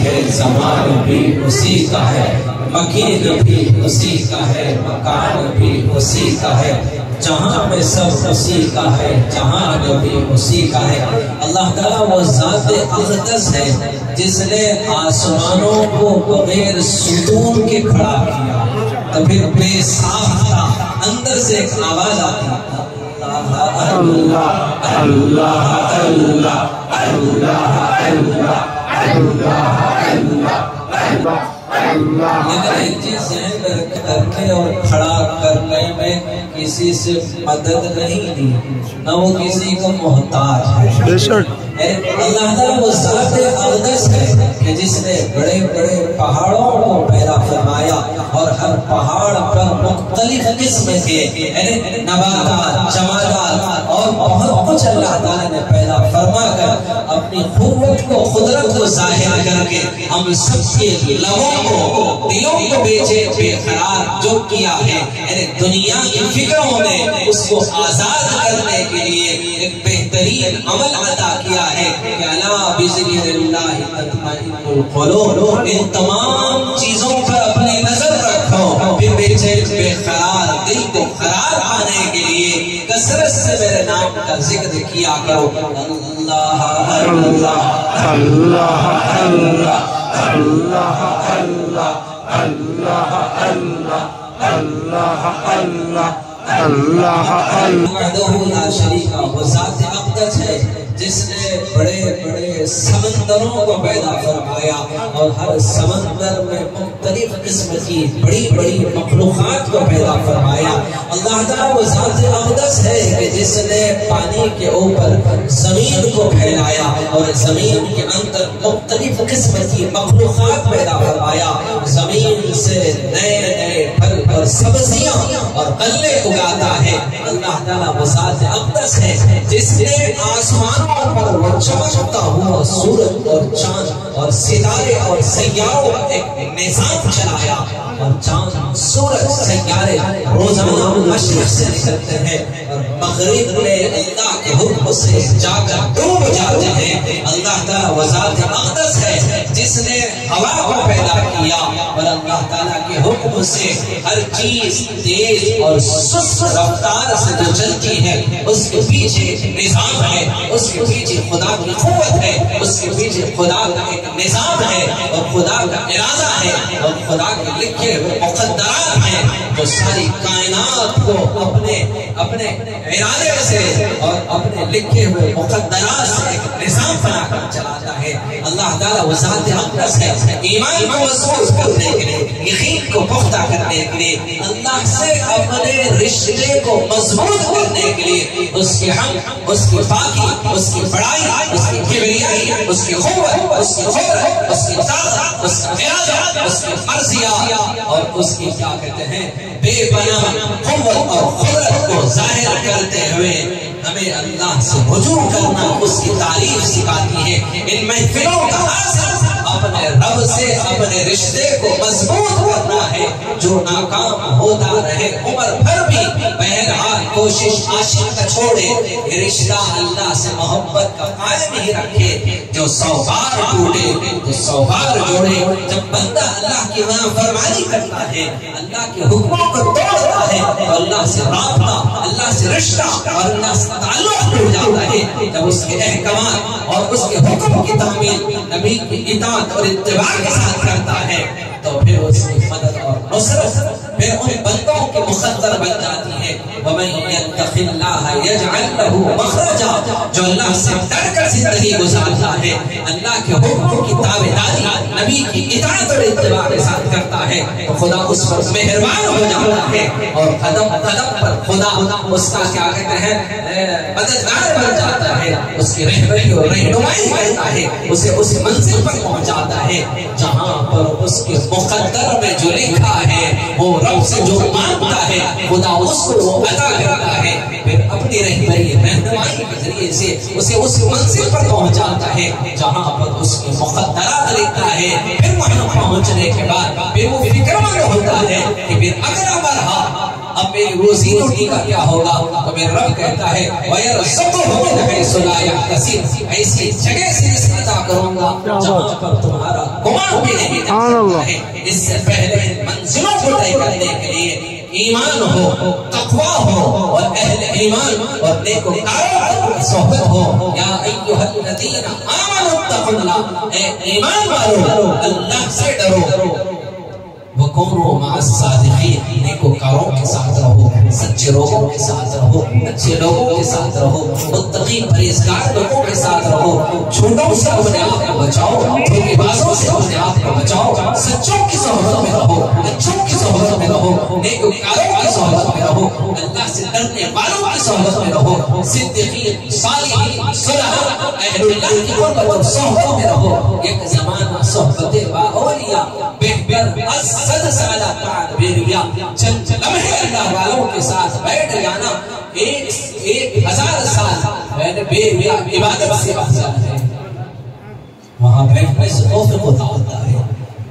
ہے، زمان بھی اسی کا ہے، مکین بھی اسی کا ہے، مکان بھی اسی کا ہے، جہاں میں سب اسی کا ہے، جہاں بھی اسی کا ہے۔ اللہ تعالیٰ وہ ذات اقدس ہے جس نے آسمانوں کو بغیر ستون کے کھڑا کیا، تو پھر بے صاف تھا، اندر سے ایک آواز آتی ہے، اللہ اللہ اللہ اللہ اللہ کرنے اور کھڑا کرنے میں کسی سے مدد نہیں لی، نہ وہ کسی کو محتاج ہے۔ اللہ تعالیٰ وہ ذات اقدس ہے کہ جس نے بڑے بڑے پہاڑوں کو پیدا فرمایا اور ہر پہاڑ پر مختلف قسم کے نباتات، جمادات اور بہت کچھ اللہ تعالیٰ نے پیدا فرما کر اپنی قوت کو، قدرت کو ظاہر کر کے ہم سب کے لبوں کو، دلوں کو بے قرار جو کیا ہے، دنیا کی فکروں میں اس کو آزاد کرنے کے لیے ایک بہترین عمل عطا کیا ہے کہ الا بذکر اللہ تطمئن القلوب۔ ان تمام چیزوں پر اپنی نظر رکھو، پھر بے قرار دل کو قرار پانے کے لیے کثرت سے میرے نام کا ذکر کیا کرو، اللہ اللہ اللہ اللہ اللہ اللہ اللہ اللہ اللہ اللہ اللہ وحدہ لا شریک له، وہ ذات اقدس ہے جس نے بڑے بڑے سمندروں کو پیدا فرمایا اور ہر سمندر میں مختلف قسم کی بڑی بڑی مخلوقات کو پیدا فرمایا۔ اللہ تعالیٰ وہ ذات اقدس ہے کہ جس نے پانی کے اوپر زمین کو پھیلایا اور زمین کے اندر مختلف قسم کی مخلوقات پیدا فرمایا، زمین سے نئے نئے پھل اور سبزیاں اور غلے اگاتا ہے۔ اللہ تعالیٰ وہ ذات اقدس ہے جس نے آسمانوں پر وہ چمکتا ہوا سورج اور چاند اور ستارے اور سیاروں کا ایک نظام چلایا، اور چاند، سورج، سیارے روزانہ مشرق سے نکلتے ہیں اور مغرب میں اللہ کے حکم سے جا کر ڈوب جاتے ہیں۔ اللہ تعالیٰ وہ ذات اقدس ہے جس نے ہوا کو پیدا کیا اور اللہ تعالیٰ کے حکم سے ہر چیز تیز اور سست رفتار سے جو چلتی ہے اس کے پیچھے نظام ہے، اس کے پیچھے خدا کی قوت ہے، اس کے پیچھے خدا کا ایک نظام ہے اور خدا کا ارادہ ہے اور خدا کے لکھے ہوئے مقدرات ہیں جو ساری کائنات کو اپنے ارادے سے اور اپنے لکھے ہوئے مقدرات سے ایک نظام بنا کر چلاتا ہے۔ اللہ تعالیٰ وہ ذات اقدس ہے، ایمان کو مضبوط کرنے کے لیے، یقین کو پختہ کرنے کے لیے، اللہ سے اپنے رشتے کو مضبوط کرنے کے لیے اس کی حمد، اس کی پاکی، اس کی بڑائی، اس کی کبریائی، اس کی قوت، اس کی قدرت، اس کی طاقت، اس کا ارادہ، اس کی مرضیہ اور اس کی کیا کہتے ہیں بے پناہ قوت اور قدرت کو ظاہر کرتے ہوئے ہمیں اللہ سے رجوع کرنا، اس کی تعریف سکھاتی ہے۔ ان محفلوں کا حاصل اپنے رب سے اپنے رشتے کو مضبوط کرنا ہے، جو ناکام ہوتا رہے عمر بھر بھی بہرحال کوشش عاشق کا چھوڑے، رشتہ اللہ سے محبت کا قائم ہی رکھے، جو 100 بار ٹوٹے تو 100 بار جوڑے۔ جب بندہ اللہ کی نافرمانی کرتا ہے، اللہ کے حکموں کو توڑتا ہے تو اللہ سے رابطہ، اللہ سے رشتہ اور اللہ سے تعلق ٹوٹ جاتا ہے۔ جب اس کے احکامات اور اس کے حکم کی تعمیل نبی کی اطاعت اور اتباع کے ساتھ کرتا ہے تو پھر اس کی مدد اور نصرت پھر ان بندوں کے مقدر بن جاتی ہے۔ وَمَن يَتَّقِ اللَّهَ يَجْعَلْ لَهُ مَخْرَجًا، جو اللہ سے ڈر کر زندگی گزارتا ہے، اللہ کے حکموں کی تابعداری، نبی کی اطاعت اور اتباع کے ساتھ کرتا ہے تو خدا اس پر مہربان ہو جاتا ہے اور قدم قدم پر خدا اس کا کیا کہتے ہیں مددگار بن جاتا ہے، اس کی رہبری اور رہنمائی کرتا ہے، اسے اس منزل پر پہنچاتا ہے جہاں پر اس کے مقدر میں جو لکھا ہے وہ رب سے جو مانگتا ہے خدا اس کو وہ عطا کرتا ہے، پھر اپنی رہبری رہنمائی کے ذریعے سے اسے اس منزل پر پہنچاتا ہے جہاں پر اس کے مقدرات لکھا ہے۔ پھر وہاں پہنچنے کے بعد پھر وہ فکر مند ہوتا ہے کہ پھر اگلا مرحلہ اب میری روزی روٹی کا کیا ہوگا؟ تو میرا رب کہتا ہے وَيَرْزُقْهُ مِنْ حَيْثُ لَا يَحْتَسِبُ، ایسی جگہ سے رزق عطا کروں گا جہاں پر تمہارا گمان بھی نہیں جا سکتا ہے۔ اس سے پہلے منزلوں کو طے کرنے کے لیے ایمان ہو، تقویٰ ہو، اور اہل ایمان اور نیکوکاروں کی صحبت ہو۔ یا ایھا الذین آمنوا اتقوا اللہ، اے ایمان والو اللہ سے ڈرو، وَكُونُوا مَعَ الصَّادِقِينَ، نیکوکاروں کے ساتھ رہو، سچے لوگوں کے ساتھ رہو، اچھے لوگوں کے ساتھ رہو، متقی پرہیزگار لوگوں کے ساتھ رہو، جھوٹوں سے اپنے آپ کو بچاؤ، دھوکے بازوں سے اپنے آپ کو بچاؤ، سچوں کی صحبت میں رہو، اچھوں کی صحبت میں رہو، نیکوکاروں کی صحبت میں رہو، اللہ سے ڈرنے والوں کی صحبت میں رہو، صدیقین، صالحین، صلحاء، اہل اللہ کی قربت اور صحبت میں رہو۔ ایک زمانہ صحبت با اولیاء بہتر صد سالہ بعد بیریا، چند لمحے اللہ والوں کے ساتھ بیٹھ جانا 1000 سال بیریا عبادت سے افضل ہے۔ وہاں بیٹھنے سے توفیق ہوتا ہے،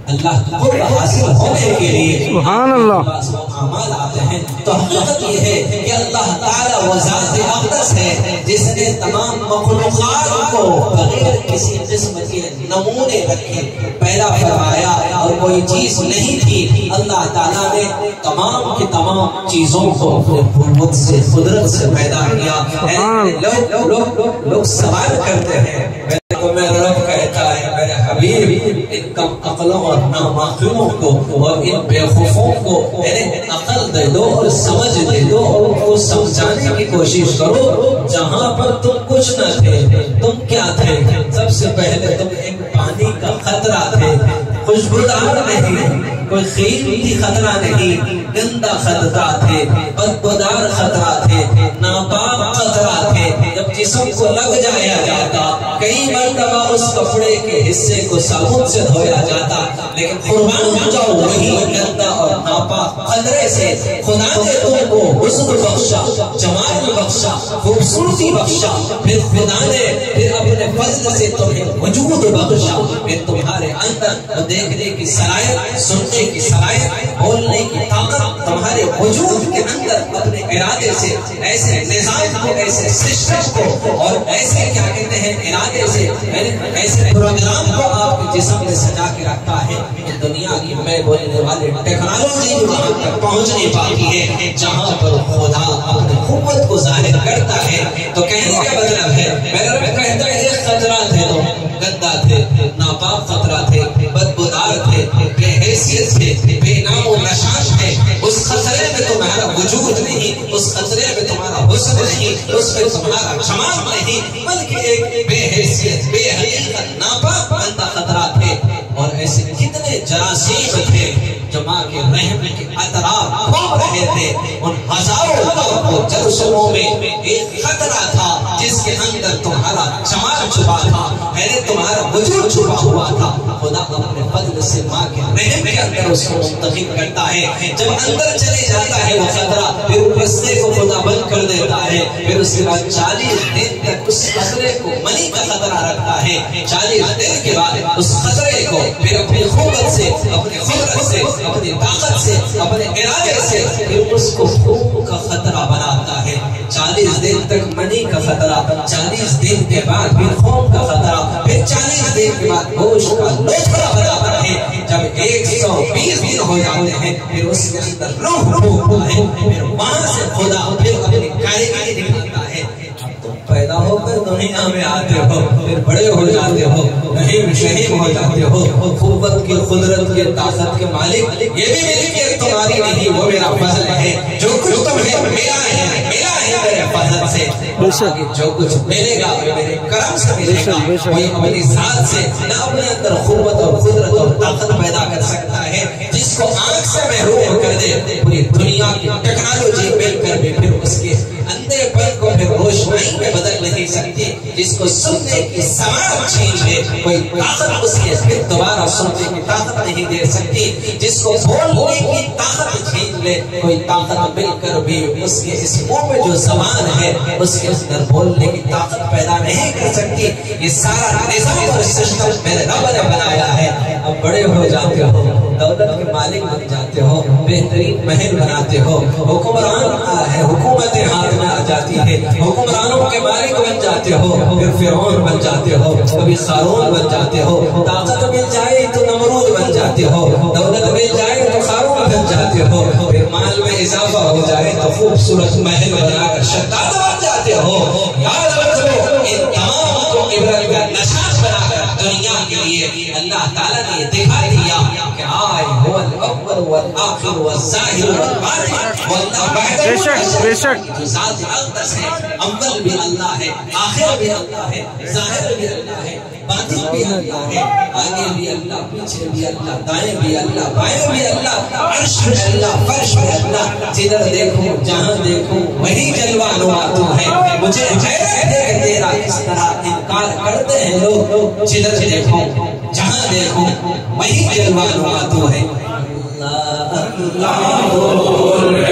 اللہ کا قرب حاصل ہونے کے لیے سبحان اللہ اعمال آتے ہیں۔ تو حقیقت یہ ہے کہ اللہ تعالیٰ وہ ذات اقدس ہے جس نے تمام مخلوقات کو بغیر کسی قسم کے نمونے رکھے پیدا فرمایا، اور کوئی چیز نہیں تھی۔ اللہ تعالیٰ نے تمام کی تمام چیزوں کو اپنے قوت سے، قدرت سے پیدا کیا۔ لوگ سوال کرتے ہیں، میرا رب کہتا ہے میرے حبیب ان کم عقلوں اور نامعقلوں کو اور ان بیوقوفوں کو عقل دے دو اور سمجھ دے دو، اور ان کو سمجھانے کی کوشش کرو۔ جہاں پر تم کچھ نہ تھے، تم کیا تھے؟ سب سے پہلے تم ایک پانی کا قطرہ تھے، خوشبودار نہیں، کوئی قیمتی خطرہ نہیں، گندا خطرہ تھے، بدبودار خطرہ تھے، ناپاک خطرہ تھے۔ جب جسم کو لگ جایا جاتا، کئی مرتبہ اس کپڑے کے حصے کو صابن سے دھویا جاتا، لیکن قربان ہو جاؤ وہی گندا اور ناپاک خطرے سے۔ خدا نے تم کو حسن بخشا، جمال بخشا، خوبصورتی بخشا، پھر خدا نے پھر اپنے فضل سے تمہیں وجود بخشا، پھر تمہارے اندر دیکھنے کی صلاحیت، سننے کی صلاحیت، بولنے کی طاقت، تمہارے وجود کے اندر اپنے ارادے سے ایسے نظام کو، ایسے سسٹم کو، اور ایسے کیا کہتے ہیں ارادے سے ایسے پروگرام کو آپ کے جسم میں سجا کے رکھتا ہے کہ دنیا کی میں بولنے والے ٹیکنالوجی وہاں تک پہنچ نہیں پاتی ہے جہاں پر خدا اپنے قوت کو ظاہر کرتا ہے۔ تو کہنے کا مطلب ہے میرا رب کہتا ہے ایک خطرہ تھے، تو گندا تھے، ناپاک خطرہ تھے، بدبودار تھے، بے حیثیت تھے، بے نام و نشان تھے۔ اس خطرے میں تمہارا وجود نہیں، اس خطرے میں تمہارا حسن نہیں، اس میں تمہارا جمال نہیں، بلکہ ایک بے حیثیت، بے حقیقت، ناپاک گندا خطرہ تھے۔ اور ایسے کتنے جراثیم تھے جو ماں کے رحم کے اطراف گھوم رہے تھے۔ ان ہزاروں جرثوموں میں ایک خطرہ تھا جس کے اندر تمہارا جمال چھپا تھا، تمہارا وجود چھپا ہوا تھا۔ خدا اپنے فضل سے ماں کے رحم کے اندر اس کو منتخب کرتا ہے۔ جب اندر چلے جاتا ہے وہ خطرہ، پھر رستے کو خدا بند کر دیتا ہے، پھر اس کے بعد 40 دن تک اس خطرے کو منی کا خطرہ رکھتا ہے۔ 40 دن کے بعد اس خطرے کو پھر اپنی قوت سے، اپنی قدرت سے، اپنی طاقت سے، اپنے ارادے سے پھر اس کو خون کا خطرہ بناتا ہے۔ 40 دن تک منی کا خطرہ، 40 دن کے بعد پھر خون کا خطرہ، پھر 40 دن کے بعد گوشت کا لوتھڑا بناتا ہے۔ جب 120 دن ہو جاتے ہیں پھر اس کے اندر روح پھونکتا ہے، پھر وہاں سے خدا پھر اپنی کاریگری دکھاتا ہے۔ پیدا ہو کر دنیا میں آتے ہو، پھر بڑے ہو جاتے ہو، رحیم شہیم ہو جاتے ہو، قوت کی، قدرت کی، طاقت کے مالک۔ یہ بھی ملکیت تمہاری نہیں، وہ میرا فضل ہے۔ جو کچھ تمہیں ملا ہے میرے فضل سے۔ جو کچھ ملے گا میرے کرم سے ملے گا۔ کوئی اپنی ذات سے نہ اپنے اندر قوت اور قدرت اور طاقت پیدا کر سکتا ہے۔ جس کو آنکھ سے محروم کر دے، پوری دنیا کی ٹیکنالوجی مل کر بھی پھر اس کے اندھے پن کو پھر روشنائی میں بدل نہیں سکتی۔ جس کو سننے کی سماعت چھین لے، کوئی طاقت اس کے پھر دوبارہ سننے کی طاقت نہیں دے سکتی۔ جس کو بولنے کی طاقت چھین لے، کوئی طاقت مل کر بھی اس کے اس منہ میں جو زبان ہے اس کے اندر بولنے کی طاقت پیدا نہیں کر سکتی۔ یہ سارا نظام اور سسٹم میرے رب نے بنایا ہے۔ اب بڑے ہو جاتے ہو، دولت کے مالک بن جاتے ہو، بہترین محل بناتے ہو، حکمران ہے، حکومتیں ہاتھ میں آ جاتی ہے، حکمرانوں کے مالک بن جاتے ہو، پھر فرعون بن جاتے ہو، کبھی قارون بن جاتے ہو، طاقت مل جائے تو نمرود بن جاتے ہو، دولت مل جائے تو قارون بن جاتے ہو، پھر مال میں اضافہ ہو جائے تو خوبصورت محل بنا کر شداد بن جاتے ہو۔ یاد رکھو ان تمام کو عبرت کا نشان بنا کر دنیا کے لیے اللہ تعالیٰ نے دکھا دیا کہ آئے هو الاول والآخر والظاہر والباطن واللہ بے شک جو ذات اقدس ہے، اول بھی اللہ ہے، آخر بھی اللہ ہے، ظاہر بھی اللہ ہے، باطن بھی اللہ ہے، آگے بھی اللہ، پیچھے بھی اللہ، دائیں بھی اللہ، بائیں بھی اللہ، عرش بھی اللہ، فرش بھی اللہ، جدھر دیکھو جہاں دیکھو وہی جلوہ نما تو ہے۔ مجھے حیرت ہے کہ تیرا کس طرح انکار کرتے ہیں لوگ، جدھر دیکھو جہاں دیکھو وہی جلوہ نما تو ہے۔ اللہ اللہ